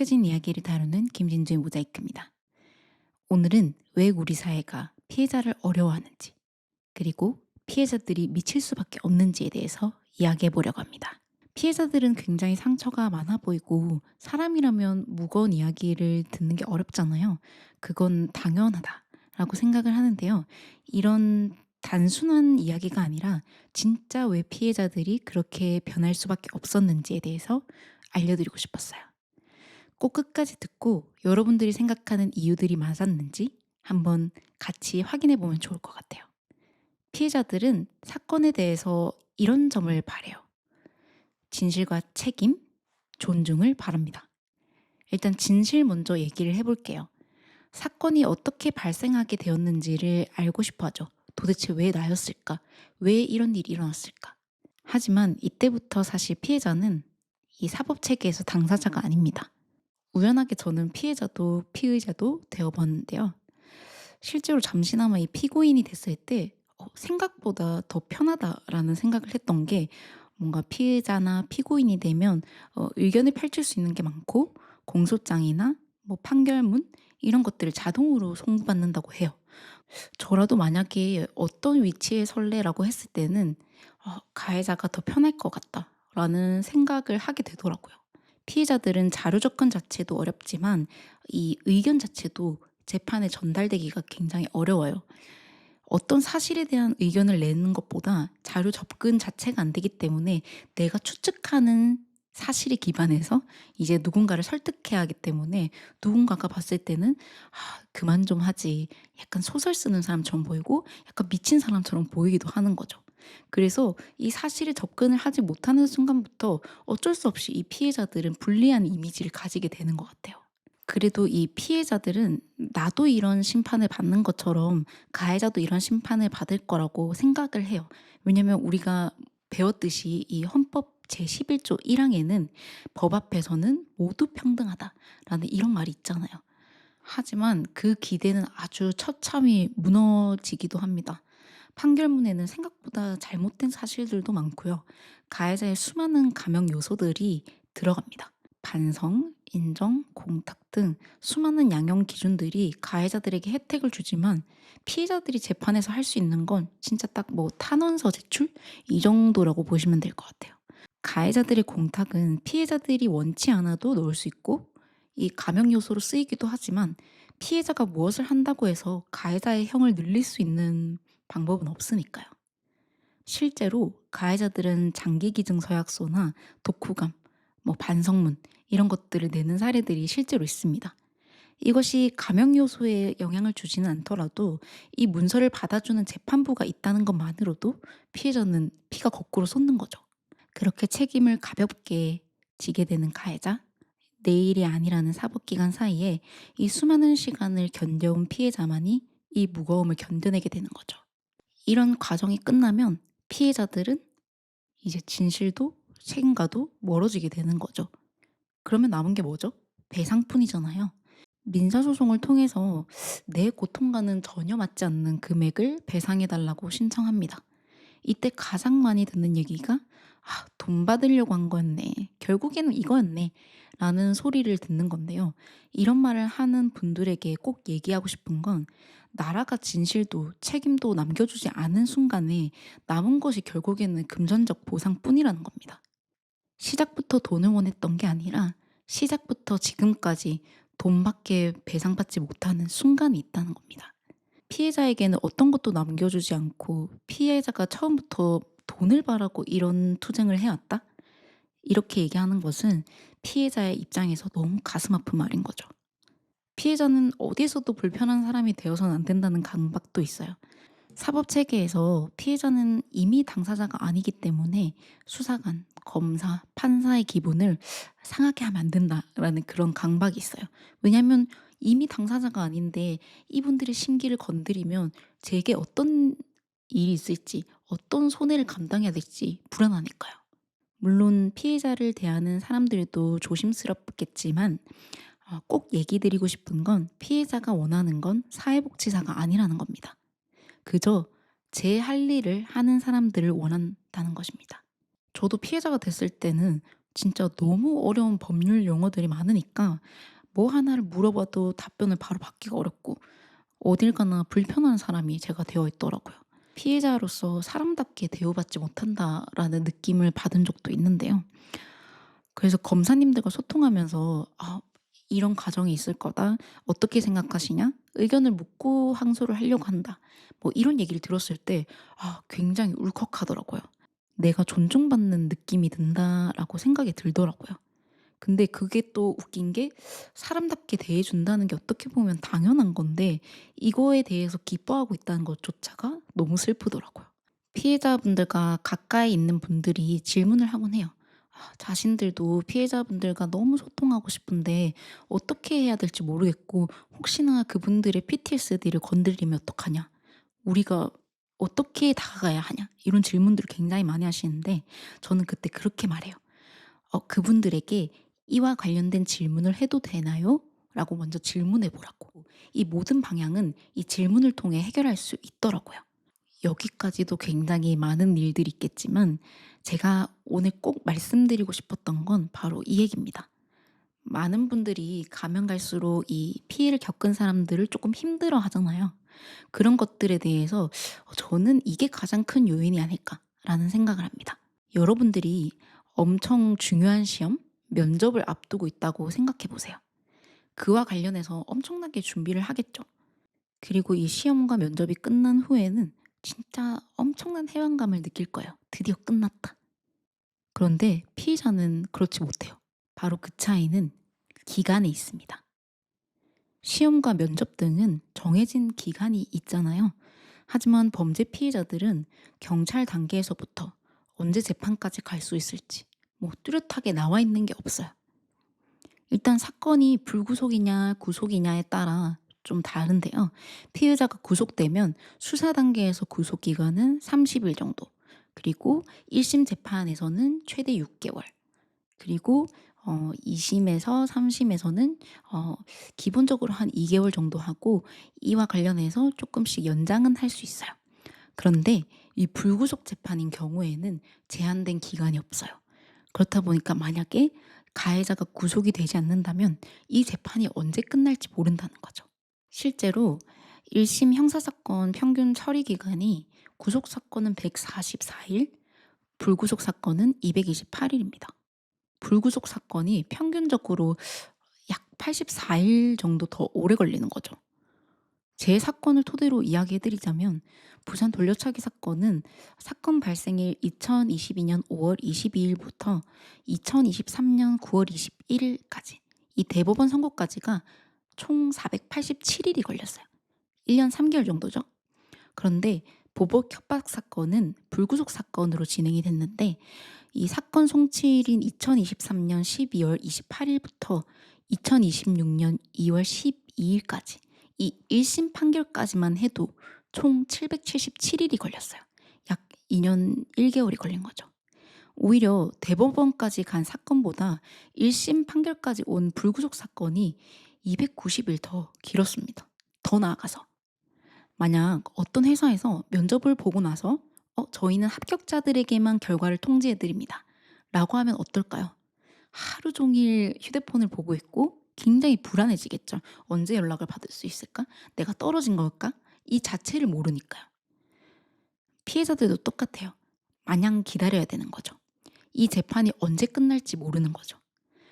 숨겨진 이야기를 다루는 김진주의 모자이크입니다. 오늘은 왜 우리 사회가 피해자를 어려워하는지, 그리고 피해자들이 미칠 수밖에 없는지에 대해서 이야기해 보려고 합니다. 피해자들은 굉장히 상처가 많아 보이고 사람이라면 무거운 이야기를 듣는 게 어렵잖아요. 그건 당연하다라고 생각을 하는데요. 이런 단순한 이야기가 아니라 진짜 왜 피해자들이 그렇게 변할 수밖에 없었는지에 대해서 알려드리고 싶었어요. 꼭 끝까지 듣고 여러분들이 생각하는 이유들이 맞았는지 한번 같이 확인해 보면 좋을 것 같아요. 피해자들은 사건에 대해서 이런 점을 바래요. 진실과 책임, 존중을 바랍니다. 일단 진실 먼저 얘기를 해볼게요. 사건이 어떻게 발생하게 되었는지를 알고 싶어 하죠. 도대체 왜 나였을까? 왜 이런 일이 일어났을까? 하지만 이때부터 사실 피해자는 이 사법 체계에서 당사자가 아닙니다. 우연하게 저는 피해자도 피의자도 되어봤는데요. 실제로 잠시나마 이 피고인이 됐을 때 생각보다 더 편하다라는 생각을 했던 게 뭔가 피해자나 피고인이 되면 의견을 펼칠 수 있는 게 많고 공소장이나 뭐 판결문 이런 것들을 자동으로 송부받는다고 해요. 저라도 만약에 어떤 위치에 설레라고 했을 때는 가해자가 더 편할 것 같다라는 생각을 하게 되더라고요. 피해자들은 자료 접근 자체도 어렵지만 이 의견 자체도 재판에 전달되기가 굉장히 어려워요. 어떤 사실에 대한 의견을 내는 것보다 자료 접근 자체가 안 되기 때문에 내가 추측하는 사실에 기반해서 이제 누군가를 설득해야 하기 때문에 누군가가 봤을 때는 '아 그만 좀 하지.' 약간 소설 쓰는 사람처럼 보이고 약간 미친 사람처럼 보이기도 하는 거죠. 그래서 이 사실에 접근을 하지 못하는 순간부터 어쩔 수 없이 이 피해자들은 불리한 이미지를 가지게 되는 것 같아요. 그래도 이 피해자들은 나도 이런 심판을 받는 것처럼 가해자도 이런 심판을 받을 거라고 생각을 해요. 왜냐면 우리가 배웠듯이 이 헌법 제11조 1항에는 "법 앞에서는 모두 평등하다."라는 이런 말이 있잖아요. 하지만 그 기대는 아주 처참히 무너지기도 합니다. 판결문에는 생각보다 잘못된 사실들도 많고요. 가해자의 수많은 감형 요소들이 들어갑니다. 반성, 인정, 공탁 등 수많은 양형 기준들이 가해자들에게 혜택을 주지만 피해자들이 재판에서 할 수 있는 건 진짜 딱 뭐 탄원서 제출? 이 정도라고 보시면 될 것 같아요. 가해자들의 공탁은 피해자들이 원치 않아도 넣을 수 있고 이 감형 요소로 쓰이기도 하지만 피해자가 무엇을 한다고 해서 가해자의 형을 늘릴 수 있는 방법은 없으니까요. 실제로 가해자들은 장기기증 서약서나 독후감, 뭐 반성문 이런 것들을 내는 사례들이 실제로 있습니다. 이것이 감형 요소에 영향을 주지는 않더라도 이 문서를 받아주는 재판부가 있다는 것만으로도 피해자는 피가 거꾸로 솟는 거죠. 그렇게 책임을 가볍게 지게 되는 가해자, 내일이 아니라는 사법기간 사이에 이 수많은 시간을 견뎌온 피해자만이 이 무거움을 견뎌내게 되는 거죠. 이런 과정이 끝나면 피해자들은 이제 진실도 책임과도 멀어지게 되는 거죠. 그러면 남은 게 뭐죠? 배상뿐이잖아요. 민사소송을 통해서 내 고통과는 전혀 맞지 않는 금액을 배상해 달라고 신청합니다. 이때 가장 많이 듣는 얘기가 돈 받으려고 한 거였네. 결국에는 이거였네. 라는 소리를 듣는 건데요. 이런 말을 하는 분들에게 꼭 얘기하고 싶은 건 나라가 진실도 책임도 남겨주지 않은 순간에 남은 것이 결국에는 금전적 보상뿐이라는 겁니다. 시작부터 돈을 원했던 게 아니라 시작부터 지금까지 돈밖에 배상받지 못하는 순간이 있다는 겁니다. 피해자에게는 어떤 것도 남겨주지 않고 피해자가 처음부터 돈을 바라고 이런 투쟁을 해왔다? 이렇게 얘기하는 것은 피해자의 입장에서 너무 가슴 아픈 말인 거죠. 피해자는 어디에서도 불편한 사람이 되어서는 안 된다는 강박도 있어요. 사법 체계에서 피해자는 이미 당사자가 아니기 때문에 수사관, 검사, 판사의 기분을 상하게 하면 안 된다라는 그런 강박이 있어요. 왜냐하면 이미 당사자가 아닌데 이분들의 심기를 건드리면 제게 어떤 일이 있을지, 어떤 손해를 감당해야 될지 불안하니까요. 물론 피해자를 대하는 사람들도 조심스럽겠지만 꼭 얘기 드리고 싶은 건 피해자가 원하는 건 사회복지사가 아니라는 겁니다. 그저 제 할 일을 하는 사람들을 원한다는 것입니다. 저도 피해자가 됐을 때는 진짜 너무 어려운 법률 용어들이 많으니까 뭐 하나를 물어봐도 답변을 바로 받기가 어렵고 어딜 가나 불편한 사람이 제가 되어 있더라고요. 피해자로서 사람답게 대우받지 못한다라는 느낌을 받은 적도 있는데요. 그래서 검사님들과 소통하면서 "아 이런 가정이 있을 거다. 어떻게 생각하시냐? 의견을 묻고 항소를 하려고 한다." 뭐 이런 얘기를 들었을 때 굉장히 울컥하더라고요. '내가 존중받는 느낌이 든다.'라고 생각이 들더라고요. 근데 그게 또 웃긴 게 사람답게 대해 준다는 게 어떻게 보면 당연한 건데 이거에 대해서 기뻐하고 있다는 것조차가 너무 슬프더라고요. 피해자분들과 가까이 있는 분들이 질문을 하곤 해요. 자신들도 피해자분들과 너무 소통하고 싶은데 어떻게 해야 될지 모르겠고 혹시나 그분들의 PTSD를 건드리면 어떡하냐? 우리가 어떻게 다가가야 하냐? 이런 질문들을 굉장히 많이 하시는데 저는 그때 그렇게 말해요. 그분들에게 "이와 관련된 질문을 해도 되나요?" 라고 먼저 질문해 보라고. 이 모든 방향은 이 질문을 통해 해결할 수 있더라고요. 여기까지도 굉장히 많은 일들이 있겠지만 제가 오늘 꼭 말씀드리고 싶었던 건 바로 이 얘기입니다. 많은 분들이 가면 갈수록 이 피해를 겪은 사람들을 조금 힘들어 하잖아요. 그런 것들에 대해서 저는 '이게 가장 큰 요인이 아닐까.'라는 생각을 합니다. 여러분들이 엄청 중요한 시험, 면접을 앞두고 있다고 생각해 보세요. 그와 관련해서 엄청나게 준비를 하겠죠. 그리고 이 시험과 면접이 끝난 후에는 진짜 엄청난 해방감을 느낄 거예요. '드디어 끝났다.' 그런데 피해자는 그렇지 못해요. 바로 그 차이는 기간에 있습니다. 시험과 면접 등은 정해진 기간이 있잖아요. 하지만 범죄 피해자들은 경찰 단계에서부터 언제 재판까지 갈 수 있을지 뭐 뚜렷하게 나와 있는 게 없어요. 일단 사건이 불구속이냐 구속이냐에 따라 좀 다른데요. 피의자가 구속되면 수사 단계에서 구속 기간은 30일 정도. 그리고 1심 재판에서는 최대 6개월. 그리고 2심에서 3심에서는 기본적으로 한 2개월 정도 하고 이와 관련해서 조금씩 연장은 할 수 있어요. 그런데 이 불구속 재판인 경우에는 제한된 기간이 없어요. 그렇다 보니까 만약에 가해자가 구속이 되지 않는다면 이 재판이 언제 끝날지 모른다는 거죠. 실제로 1심 형사사건 평균 처리 기간이 구속 사건은 144일, 불구속 사건은 228일입니다. 불구속 사건이 평균적으로 약 84일 정도 더 오래 걸리는 거죠. 제 사건을 토대로 이야기해 드리자면 부산 돌려차기 사건은 사건 발생일 2022년 5월 22일부터 2023년 9월 21일까지 이 대법원 선고까지가 총 487일이 걸렸어요. 1년 3개월 정도죠. 그런데 보복 협박 사건은 불구속 사건으로 진행이 됐는데 이 사건 송치일인 2023년 12월 28일부터 2026년 2월 12일까지 이 1심 판결까지만 해도 총 777일이 걸렸어요. 약 2년 1개월이 걸린 거죠. 오히려 대법원까지 간 사건보다 1심 판결까지 온 불구속 사건이 290일 더 길었습니다. 더 나아가서 만약 어떤 회사에서 면접을 보고 나서 저희는 합격자들에게만 결과를 통지해 드립니다. 라고 하면 어떨까요? 하루 종일 휴대폰을 보고 있고 굉장히 불안해지겠죠. '언제 연락을 받을 수 있을까? 내가 떨어진 걸까?' 이 자체를 모르니까요. 피해자들도 똑같아요. 마냥 기다려야 되는 거죠. 이 재판이 언제 끝날지 모르는 거죠.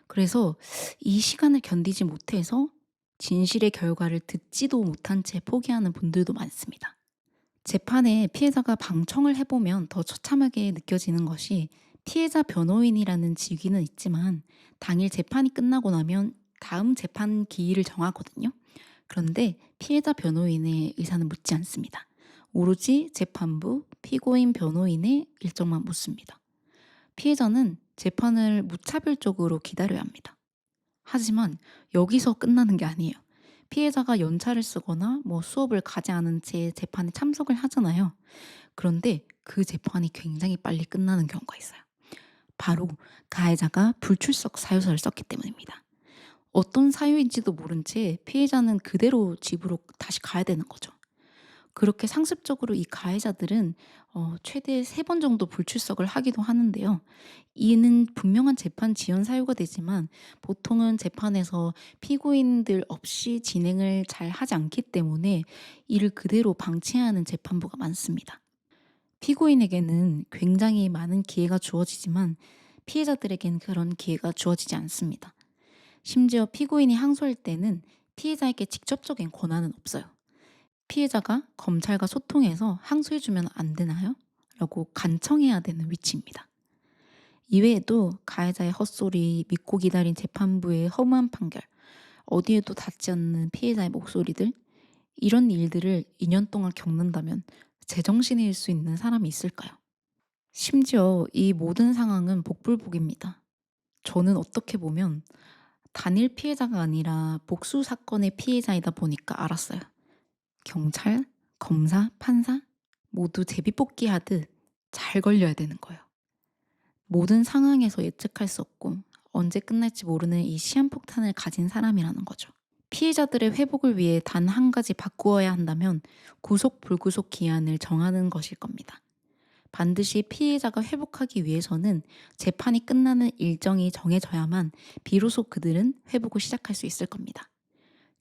그래서 이 시간을 견디지 못해서 진실의 결과를 듣지도 못한 채 포기하는 분들도 많습니다. 재판에 피해자가 방청을 해보면 더 처참하게 느껴지는 것이 피해자 변호인이라는 직위는 있지만 당일 재판이 끝나고 나면 다음 재판 기일을 정하거든요. 그런데 피해자 변호인의 의사는 묻지 않습니다. 오로지 재판부, 피고인 변호인의 일정만 묻습니다. 피해자는 재판을 무차별적으로 기다려야 합니다. 하지만 여기서 끝나는 게 아니에요. 피해자가 연차를 쓰거나 뭐 수업을 가지 않은 채 재판에 참석을 하잖아요. 그런데 그 재판이 굉장히 빨리 끝나는 경우가 있어요. 바로 가해자가 불출석 사유서를 썼기 때문입니다. 어떤 사유인지도 모른 채 피해자는 그대로 집으로 다시 가야 되는 거죠. 그렇게 상습적으로 이 가해자들은 최대 3번 정도 불출석을 하기도 하는데요. 이는 분명한 재판 지연 사유가 되지만 보통은 재판에서 피고인들 없이 진행을 잘 하지 않기 때문에 이를 그대로 방치하는 재판부가 많습니다. 피고인에게는 굉장히 많은 기회가 주어지지만 피해자들에겐 그런 기회가 주어지지 않습니다. 심지어 피고인이 항소할 때는 피해자에게 직접적인 권한은 없어요. 피해자가 검찰과 소통해서 항소해주면 안 되나요? 라고 간청해야 되는 위치입니다. 이외에도 가해자의 헛소리, 믿고 기다린 재판부의 허무한 판결, 어디에도 닿지 않는 피해자의 목소리들, 이런 일들을 2년 동안 겪는다면 제정신일 수 있는 사람이 있을까요? 심지어 이 모든 상황은 복불복입니다. 저는 어떻게 보면 단일 피해자가 아니라 복수 사건의 피해자이다 보니까 알았어요. 경찰, 검사, 판사 모두 제비뽑기 하듯 잘 걸려야 되는 거예요. 모든 상황에서 예측할 수 없고 언제 끝날지 모르는 이 시한폭탄을 가진 사람이라는 거죠. 피해자들의 회복을 위해 단 한 가지 바꾸어야 한다면 구속 불구속 기한을 정하는 것일 겁니다. 반드시 피해자가 회복하기 위해서는 재판이 끝나는 일정이 정해져야만 비로소 그들은 회복을 시작할 수 있을 겁니다.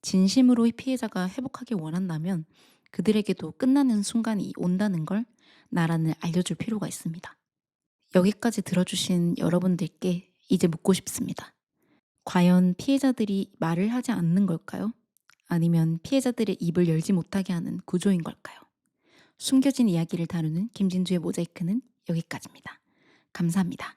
진심으로 피해자가 회복하길 원한다면 그들에게도 끝나는 순간이 온다는 걸 나라는 알려줄 필요가 있습니다. 여기까지 들어주신 여러분들께 이제 묻고 싶습니다. 과연 피해자들이 말을 하지 않는 걸까요? 아니면 피해자들의 입을 열지 못하게 하는 구조인 걸까요? 숨겨진 이야기를 다루는 김진주의 모자이크는 여기까지입니다. 감사합니다.